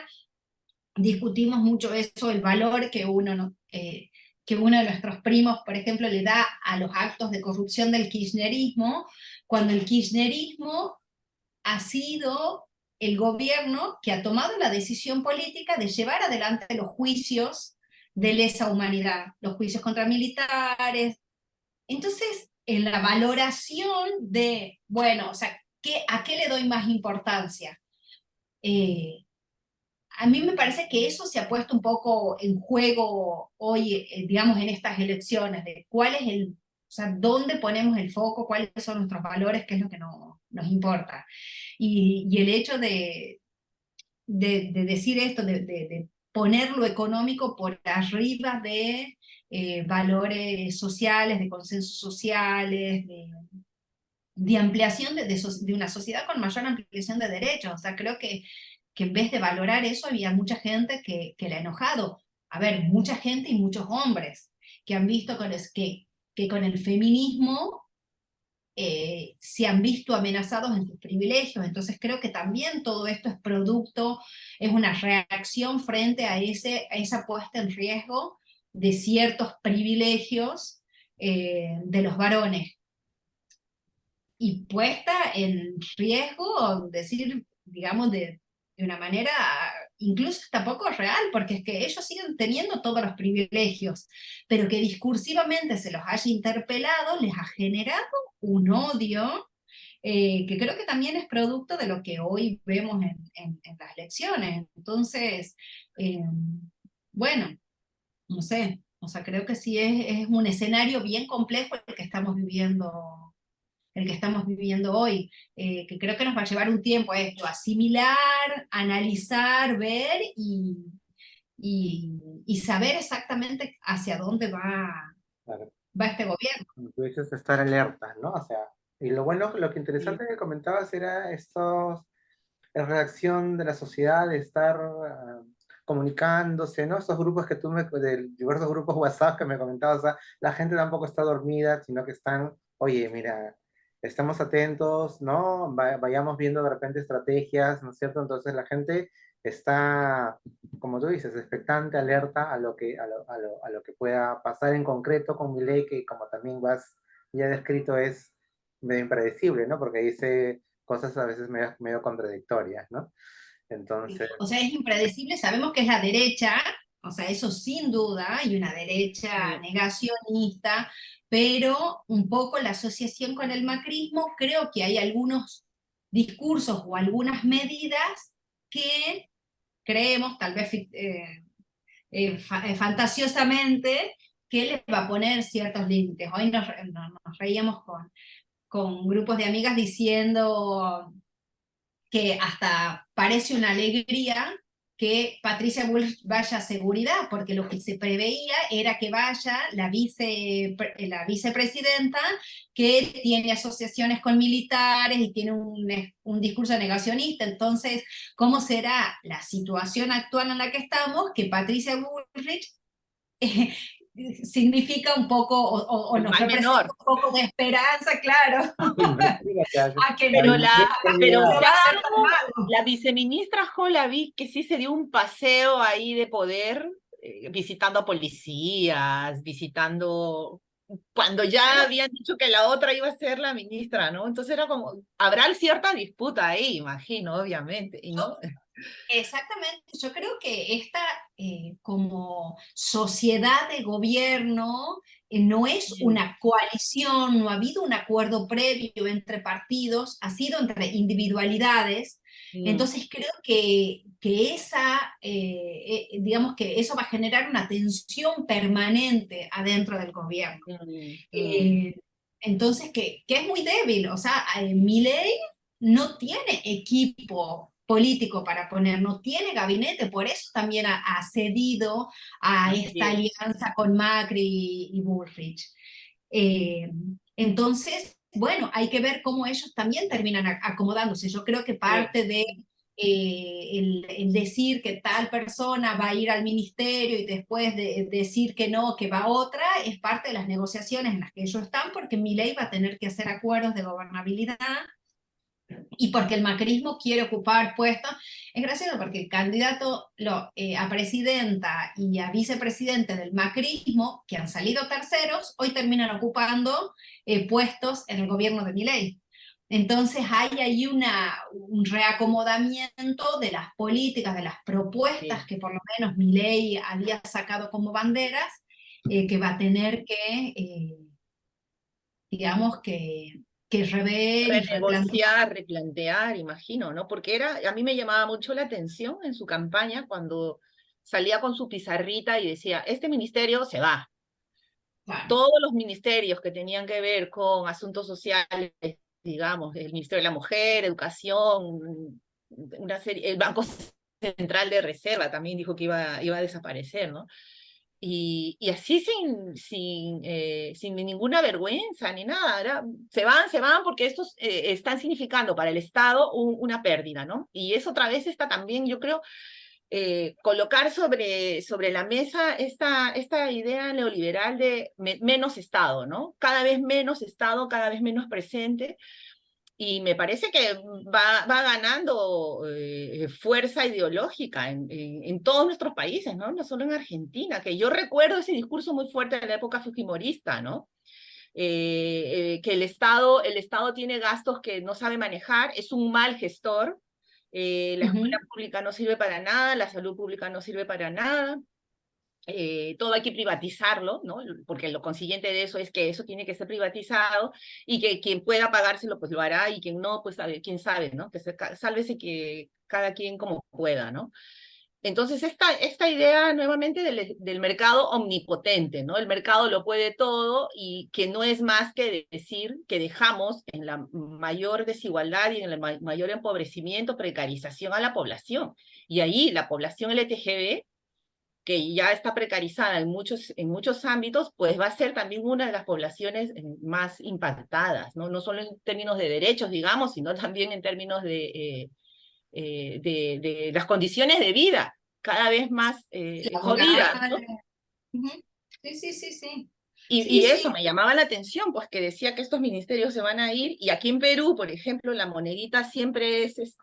discutimos mucho eso, el valor que uno que uno de nuestros primos, por ejemplo, le da a los actos de corrupción del kirchnerismo, cuando el kirchnerismo ha sido el gobierno que ha tomado la decisión política de llevar adelante los juicios de lesa humanidad, los juicios contra militares. Entonces, en la valoración de, bueno, o sea, ¿a qué le doy más importancia? A mí me parece que eso se ha puesto un poco en juego hoy, digamos, en estas elecciones, de cuál es o sea, dónde ponemos el foco, cuáles son nuestros valores, qué es lo que nos importa. Y el hecho de decir esto, de poner lo económico por arriba de valores sociales, de consensos sociales, de ampliación de una sociedad con mayor ampliación de derechos. O sea, creo que en vez de valorar eso, había mucha gente que le ha enojado. A ver, mucha gente y muchos hombres que han visto que con el feminismo se han visto amenazados en sus privilegios. Entonces creo que también todo esto es producto, es una reacción frente a esa puesta en riesgo de ciertos privilegios de los varones. Y puesta en riesgo, decir, digamos, de una manera incluso hasta poco real, porque es que ellos siguen teniendo todos los privilegios, pero que discursivamente se los haya interpelado, les ha generado un odio que creo que también es producto de lo que hoy vemos en las elecciones. Entonces, bueno, no sé, o sea, creo que sí es un escenario bien complejo el que estamos viviendo hoy, que creo que nos va a llevar un tiempo a esto, asimilar, analizar, ver y saber exactamente hacia dónde Claro. va este gobierno. Como tú dices, estar alerta, ¿no? O sea, y lo bueno, lo que Sí. interesante que comentabas era la reacción de la sociedad, de estar comunicándose, ¿no? Estos grupos de diversos grupos WhatsApp que me comentabas, o sea, la gente tampoco está dormida, sino que están, oye, mira, estamos atentos, ¿no? Vayamos viendo de repente estrategias, ¿no es cierto? Entonces la gente está, como tú dices, expectante, alerta a lo que pueda pasar en concreto con Milei, que como también vas ya descrito es medio impredecible, ¿no? Porque dice cosas a veces medio contradictorias, ¿no? Entonces, O sea, es impredecible, sabemos que es la derecha, o sea, eso sin duda, y una derecha negacionista, pero un poco la asociación con el macrismo, creo que hay algunos discursos o algunas medidas que creemos, tal vez fantasiosamente, que les va a poner ciertos límites. Hoy nos reíamos con grupos de amigas diciendo que hasta parece una alegría que Patricia Bullrich vaya a seguridad, porque lo que se preveía era que vaya la vicepresidenta, que tiene asociaciones con militares y tiene un discurso negacionista. Entonces, ¿cómo será la situación actual en la que estamos? Que Patricia Bullrich significa un poco, o El nos mal representa menor. un poco de esperanza, claro, a que Pero pero no va ya a ser tan malo. la viceministra vi que sí se dio un paseo ahí de poder, visitando policías, visitando, cuando ya habían dicho que la otra iba a ser la ministra, ¿no? Entonces era como, habrá cierta disputa ahí, imagino, obviamente, ¿y no? Exactamente, yo creo que esta como sociedad de gobierno no es una coalición, no ha habido un acuerdo previo entre partidos, ha sido entre individualidades. Entonces creo que digamos que eso va a generar una tensión permanente adentro del gobierno. Eh, entonces, que es muy débil, o sea, Milei no tiene equipo político para poner, no tiene gabinete, por eso también ha cedido a esta alianza con Macri y Bullrich. Eh, entonces, bueno, hay que ver cómo ellos también terminan acomodándose. Yo creo que parte de el decir que tal persona va a ir al ministerio y después de decir que no, que va otra, es parte de las negociaciones en las que ellos están, porque Milei va a tener que hacer acuerdos de gobernabilidad y porque el macrismo quiere ocupar puestos. Es gracioso porque el candidato a presidenta y a vicepresidente del macrismo, que han salido terceros, hoy terminan ocupando puestos en el gobierno de Milei. Entonces hay ahí un reacomodamiento de las políticas, de las propuestas Sí. que por lo menos Milei había sacado como banderas, que va a tener que, digamos, que rever y replantear. Renegociar, replantear, imagino, ¿no? Porque a mí me llamaba mucho la atención en su campaña cuando salía con su pizarrita y decía, este ministerio se va. Claro. Todos los ministerios que tenían que ver con asuntos sociales, digamos, el Ministerio de la Mujer, Educación, una serie, el Banco Central de Reserva también dijo que iba a desaparecer, ¿no? Y así sin ninguna vergüenza ni nada. Se van porque estos están significando para el Estado una pérdida, ¿no? Y eso otra vez está también, yo creo, colocar sobre la mesa esta idea neoliberal de menos Estado, ¿no? Cada vez menos Estado, cada vez menos presente, y me parece que va ganando fuerza ideológica en todos nuestros países, ¿no? No solo en Argentina, que yo recuerdo ese discurso muy fuerte de la época fujimorista, ¿no? Que el Estado tiene gastos que no sabe manejar, es un mal gestor, la escuela pública no sirve para nada, la salud pública no sirve para nada, todo hay que privatizarlo, ¿no? Porque lo consiguiente de eso es que eso tiene que ser privatizado y que quien pueda pagárselo pues lo hará y quien no, pues sabe, quién sabe, ¿no? Que sálvese que cada quien como pueda, ¿no? Entonces, esta idea nuevamente del mercado omnipotente, ¿no? El mercado lo puede todo y que no es más que decir que dejamos en la mayor desigualdad y en el mayor empobrecimiento, precarización a la población. Y ahí la población LGTB, que ya está precarizada en muchos ámbitos, pues va a ser también una de las poblaciones más impactadas, ¿no? No solo en términos de derechos, digamos, sino también en términos de las condiciones de vida cada vez más jodidas, ¿no? Sí, sí, sí, sí. Y Sí, eso sí. me llamaba la atención, pues que decía que estos ministerios se van a ir, y aquí en Perú, por ejemplo, la monedita siempre es,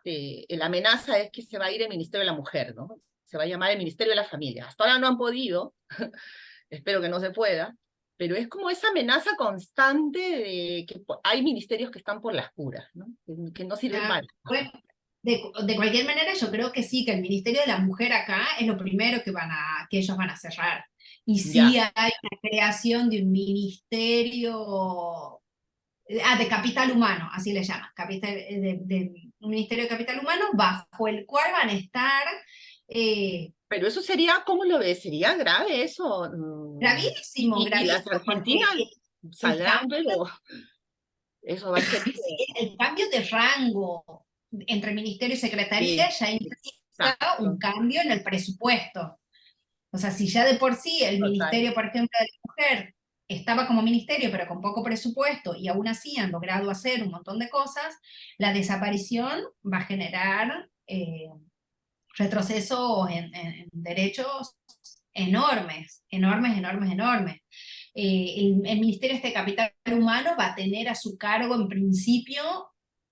la amenaza es que se va a ir el Ministerio de la Mujer, ¿no? Se va a llamar el Ministerio de la Familia. Hasta ahora no han podido, espero que no se pueda, pero es como esa amenaza constante de que hay ministerios que están por las puras, ¿no? Que no sirven para. Bueno, de cualquier manera, yo creo que sí, que el Ministerio de la Mujer acá es lo primero que ellos van a cerrar. Y sí Ya. hay una creación de un ministerio, de capital humano, así le llaman, un ministerio de capital humano, bajo el cual van a estar Pero eso sería, ¿cómo lo ves? ¿Sería grave eso? gravísimo, Y las gravísimo, porque argentinas el saldrán, cambio, pero eso va a ser... el cambio de rango entre ministerio y secretaría Sí, ya implica un exacto, cambio en el presupuesto. O sea, si ya de por sí el total. ministerio, por ejemplo, de la mujer estaba como ministerio, pero con poco presupuesto, y aún así han logrado hacer un montón de cosas, la desaparición va a generar retrocesos en derechos enormes, enormes, enormes, enormes. El Ministerio de Capital Humano va a tener a su cargo, en principio,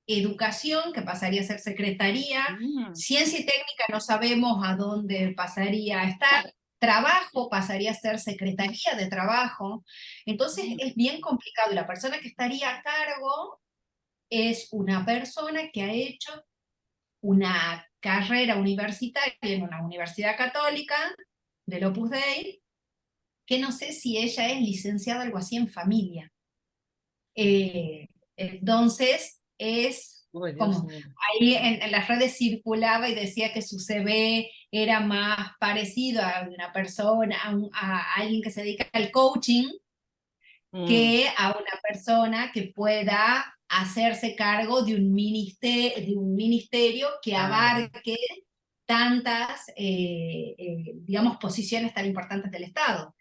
educación, que pasaría a ser secretaría, Mm, ciencia y técnica no sabemos a dónde pasaría a estar, trabajo pasaría a ser secretaría de trabajo, entonces mm, es bien complicado y la persona que estaría a cargo es una persona que ha hecho una carrera universitaria en una universidad católica del Opus Dei, que no sé si ella es licenciada algo así en familia. Entonces es uy, Dios como, mío. ahí en las redes circulaba y decía que su CV era más parecido a una persona, a alguien que se dedica al coaching, Mm, que a una persona que pueda hacerse cargo de un ministerio que claro. abarque tantas, digamos, posiciones tan importantes del Estado.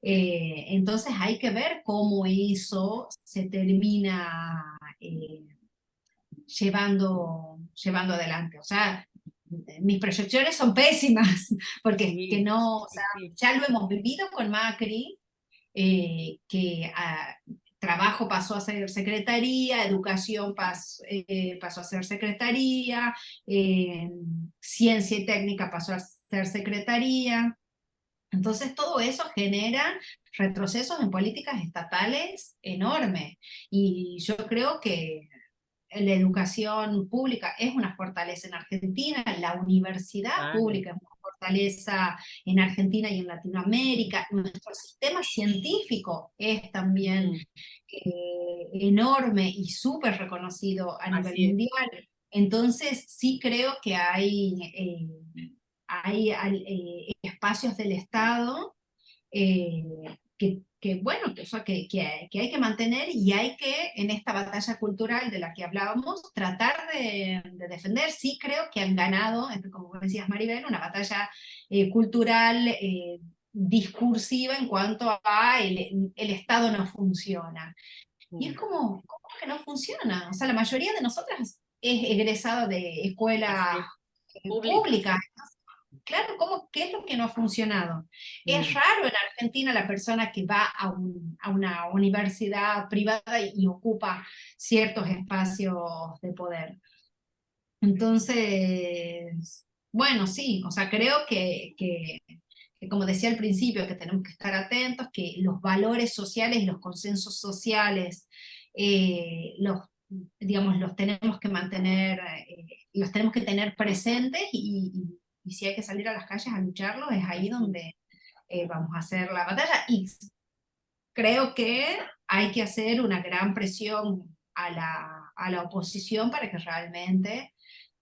Entonces hay que ver cómo eso se termina llevando adelante. O sea, mis proyecciones son pésimas, porque que Sí, no, o sea, sí, sí. ya lo hemos vivido con Macri, que trabajo pasó a ser secretaría, educación pasó a ser secretaría, ciencia y técnica pasó a ser secretaría. Entonces todo eso genera retrocesos en políticas estatales enormes. Y yo creo que la educación pública es una fortaleza en Argentina, la universidad Vale. pública es una fortaleza en Argentina y en Latinoamérica, nuestro sistema científico es también Mm, enorme y súper reconocido a nivel así es. mundial. Entonces sí creo que hay espacios del Estado bueno, o sea, que hay que mantener y hay que, en esta batalla cultural de la que hablábamos, tratar de defender. Sí creo que han ganado, como decías Maribel, una batalla cultural discursiva en cuanto a el Estado no funciona. Y es Mm, como, ¿cómo que no funciona? O sea, la mayoría de nosotras es egresada de así escuelas es. Públicas. públicas. Claro, ¿qué es lo que no ha funcionado? Es Mm, raro en Argentina la persona que va a una universidad privada y ocupa ciertos espacios de poder. Entonces, bueno, sí, o sea, creo que como decía al principio, que tenemos que estar atentos, que los valores sociales y los consensos sociales, digamos, los tenemos que mantener, los tenemos que tener presentes y si hay que salir a las calles a lucharlos, es ahí mm. donde vamos a hacer la batalla. Y creo que hay que hacer una gran presión a la oposición para que realmente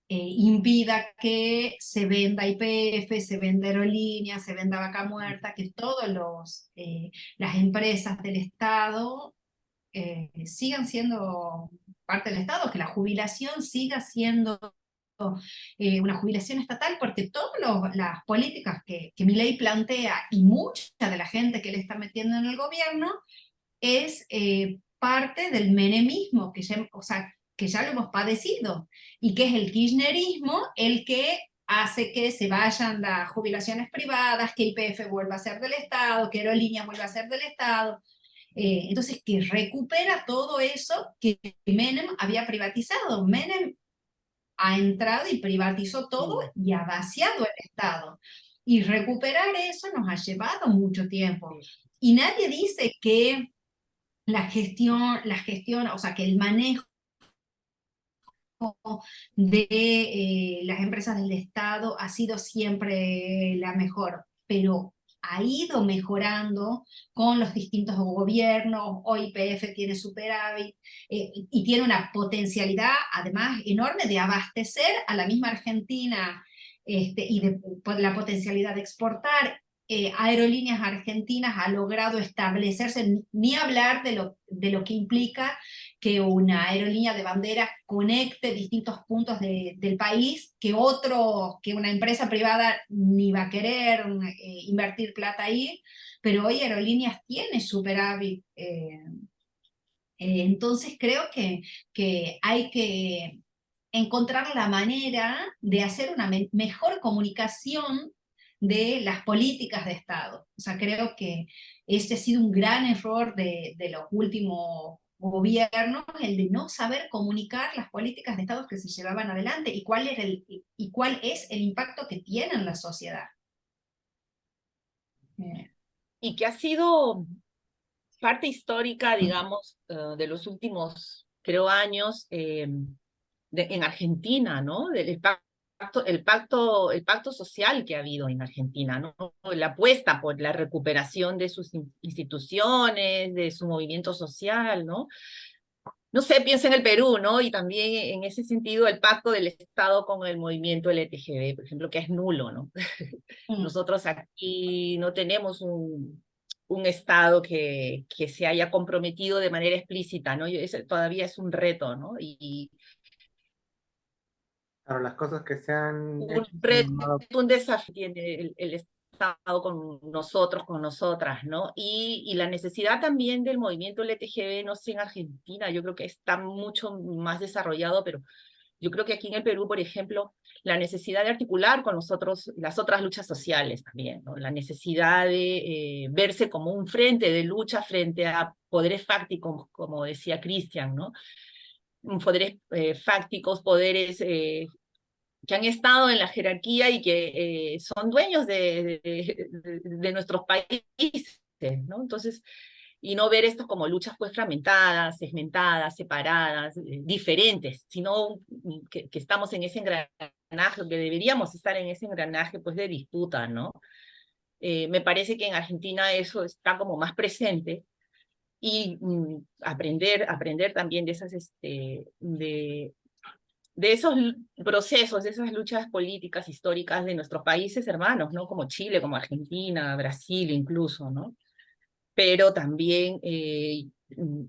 impida que se venda YPF, se venda aerolíneas, se venda vaca muerta, que todas las empresas del Estado sigan siendo parte del Estado, que la jubilación siga siendo una jubilación estatal, porque todas las políticas que Milei plantea y mucha de la gente que le está metiendo en el gobierno es parte del menemismo, o sea, que ya lo hemos padecido, y que es el kirchnerismo el que hace que se vayan las jubilaciones privadas, que YPF vuelva a ser del Estado, que Aerolíneas vuelva a ser del Estado. Entonces, que recupera todo eso que Menem había privatizado. Menem ha entrado y privatizó todo Mm, y ha vaciado el Estado. Y recuperar eso nos ha llevado mucho tiempo. sí. Y nadie dice que la gestión, o sea, que el manejo de las empresas del Estado ha sido siempre la mejor, pero ha ido mejorando con los distintos gobiernos. Hoy YPF tiene superávit y tiene una potencialidad además enorme de abastecer a la misma Argentina y de la potencialidad de exportar. Aerolíneas Argentinas ha logrado establecerse, ni hablar de lo que implica que una aerolínea de bandera conecte distintos puntos del país que una empresa privada ni va a querer invertir plata ahí, pero hoy Aerolíneas tiene superávit. Entonces creo que hay que encontrar la manera de hacer una mejor comunicación de las políticas de Estado. O sea, creo que ese ha sido un gran error de los últimos gobiernos, el de no saber comunicar las políticas de Estado que se llevaban adelante y cuál es el impacto que tiene en la sociedad. Eh, Y que ha sido parte histórica, digamos, de los últimos, creo, años en Argentina, ¿no? El pacto social que ha habido en Argentina, ¿no? La apuesta por la recuperación de sus instituciones, de su movimiento social, ¿no? No sé, pienso en el Perú, ¿no? Y también en ese sentido el pacto del Estado con el movimiento LGTB, por ejemplo, que es nulo, ¿no? mm. Nosotros aquí no tenemos un Estado que se haya comprometido de manera explícita, ¿no? Ese todavía es un reto, ¿no? Y Claro, las cosas que se han un hecho se han reto, llamado. un desafío tiene el Estado con nosotros, con nosotras, ¿no? Y la necesidad también del movimiento LGTB, no sé, en Argentina, yo creo que está mucho más desarrollado, pero Yo creo que aquí en el Perú, por ejemplo, la necesidad de articular con las otras luchas sociales también, ¿no? La necesidad de verse como un frente de lucha frente a poderes fácticos, como decía Cristian, ¿no? Poderes fácticos, poderes que han estado en la jerarquía y que son dueños de nuestros países, ¿no? Entonces, y no ver esto como luchas pues fragmentadas, segmentadas, separadas, diferentes, sino que estamos en ese engranaje, que deberíamos estar en ese engranaje pues de disputa, ¿no? Me parece que en Argentina eso está como más presente y aprender también de esas, de esos procesos, de esas luchas políticas históricas de nuestros países hermanos, ¿no? Como Chile, como Argentina, Brasil incluso, ¿no? Pero también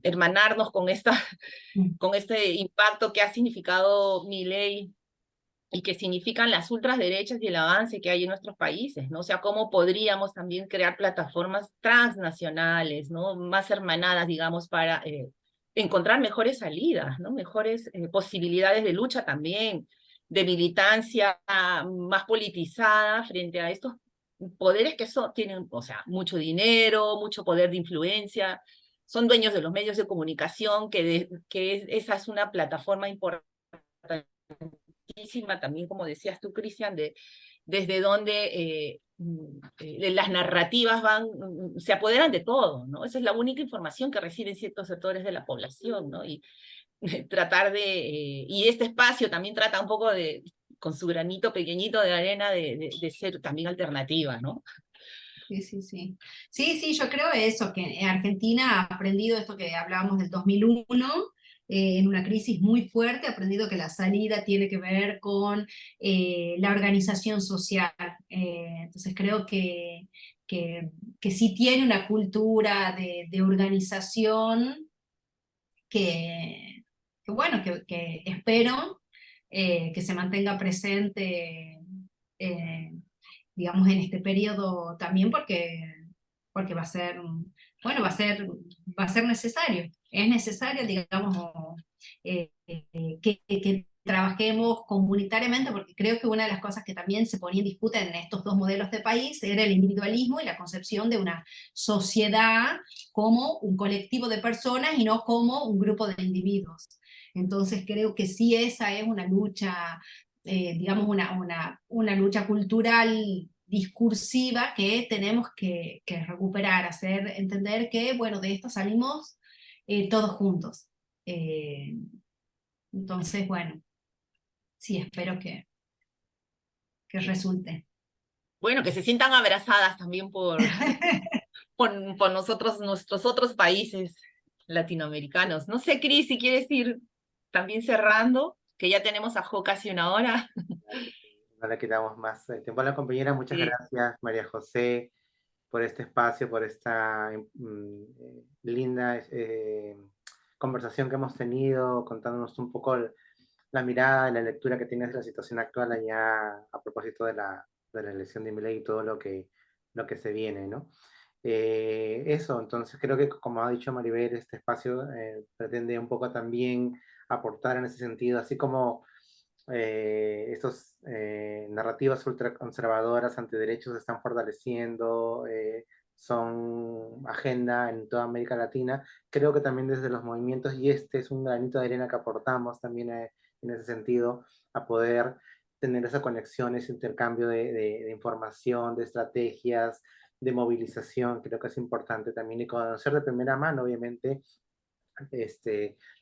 hermanarnos con este impacto que ha significado Milei y que significan las ultraderechas y el avance que hay en nuestros países, ¿no? O sea, cómo podríamos también crear plataformas transnacionales, ¿no? Más hermanadas, digamos, para encontrar mejores salidas, ¿no? Mejores posibilidades de lucha también, de militancia más politizada frente a estos poderes que tienen, o sea, mucho dinero, mucho poder de influencia, son dueños de los medios de comunicación, esa es una plataforma importante también, como decías tú, Cristian, desde donde las narrativas se apoderan de todo, ¿no? Esa es la única información que reciben ciertos sectores de la población, ¿no? Y tratar y este espacio también trata un poco con su granito pequeñito de arena, de ser también alternativa, ¿no? Sí, sí, sí. Sí, sí, yo creo eso, que Argentina ha aprendido esto que hablábamos del 2001, en una crisis muy fuerte, ha aprendido que la salida tiene que ver con la organización social. Entonces creo que sí tiene una cultura de organización bueno, que espero que se mantenga presente. eh, digamos, en este periodo también porque va a ser, bueno, va a ser necesario. Es necesario, digamos, que trabajemos comunitariamente, porque creo que una de las cosas que también se ponía en disputa en estos dos modelos de país era el individualismo y la concepción de una sociedad como un colectivo de personas y no como un grupo de individuos. Entonces creo que sí esa es una lucha, digamos, una lucha cultural discursiva que tenemos que recuperar, hacer entender que, bueno, de esto salimos todos juntos. Entonces, bueno, sí, espero que resulte. Bueno, que se sientan abrazadas también por nosotros, nuestros otros países latinoamericanos. No sé, Cris, si quieres ir también cerrando, que ya tenemos a Jo casi una hora. No le quitamos más tiempo a la compañera. Muchas Sí. gracias, María José, por este espacio, por esta linda conversación que hemos tenido, contándonos un poco la mirada, la lectura que tienes de la situación actual allá a propósito de la elección de Milei y todo lo que se viene, ¿no? Eso, entonces creo que como ha dicho Maribel, este espacio pretende un poco también aportar en ese sentido, así como estas narrativas ultraconservadoras, antiderechos se están fortaleciendo, son agenda en toda América Latina. Creo que también desde los movimientos, y este es un granito de arena que aportamos también en ese sentido, a poder tener esa conexión, ese intercambio de información, de estrategias, de movilización, creo que es importante también, y conocer de primera mano, obviamente,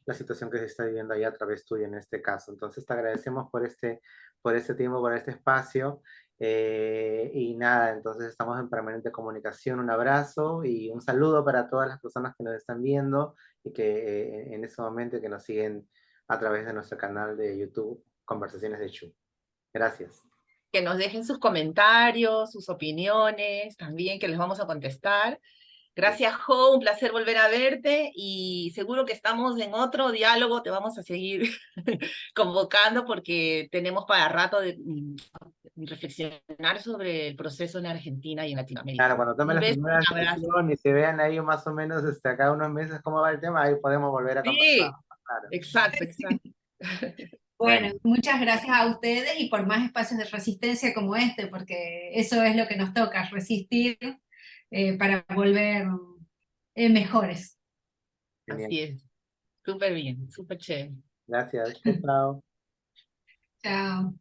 la situación que se está viviendo ahí a través tuyo en este caso. Entonces te agradecemos por este tiempo, por este espacio. Y nada, entonces estamos en permanente comunicación. Un abrazo y un saludo para todas las personas que nos están viendo y que en ese momento que nos siguen a través de nuestro canal de YouTube, Conversaciones de Chu. Gracias. Que nos dejen sus comentarios, sus opiniones, también que les vamos a contestar. Gracias, Jo, un placer volver a verte y seguro que estamos en otro diálogo, te vamos a seguir convocando porque tenemos para rato de reflexionar sobre el proceso en Argentina y en Latinoamérica. Claro, cuando tomen Un las beso, primeras un abrazo. decisiones y se vean ahí más o menos acá unos meses cómo va el tema, ahí podemos volver a conversar. Sí, Claro. exacto, exacto. Bueno, muchas gracias a ustedes y por más espacios de resistencia como este, porque eso es lo que nos toca, resistir para volver mejores. Genial. Así es. Súper bien, súper chévere. Gracias. Chao. Chao.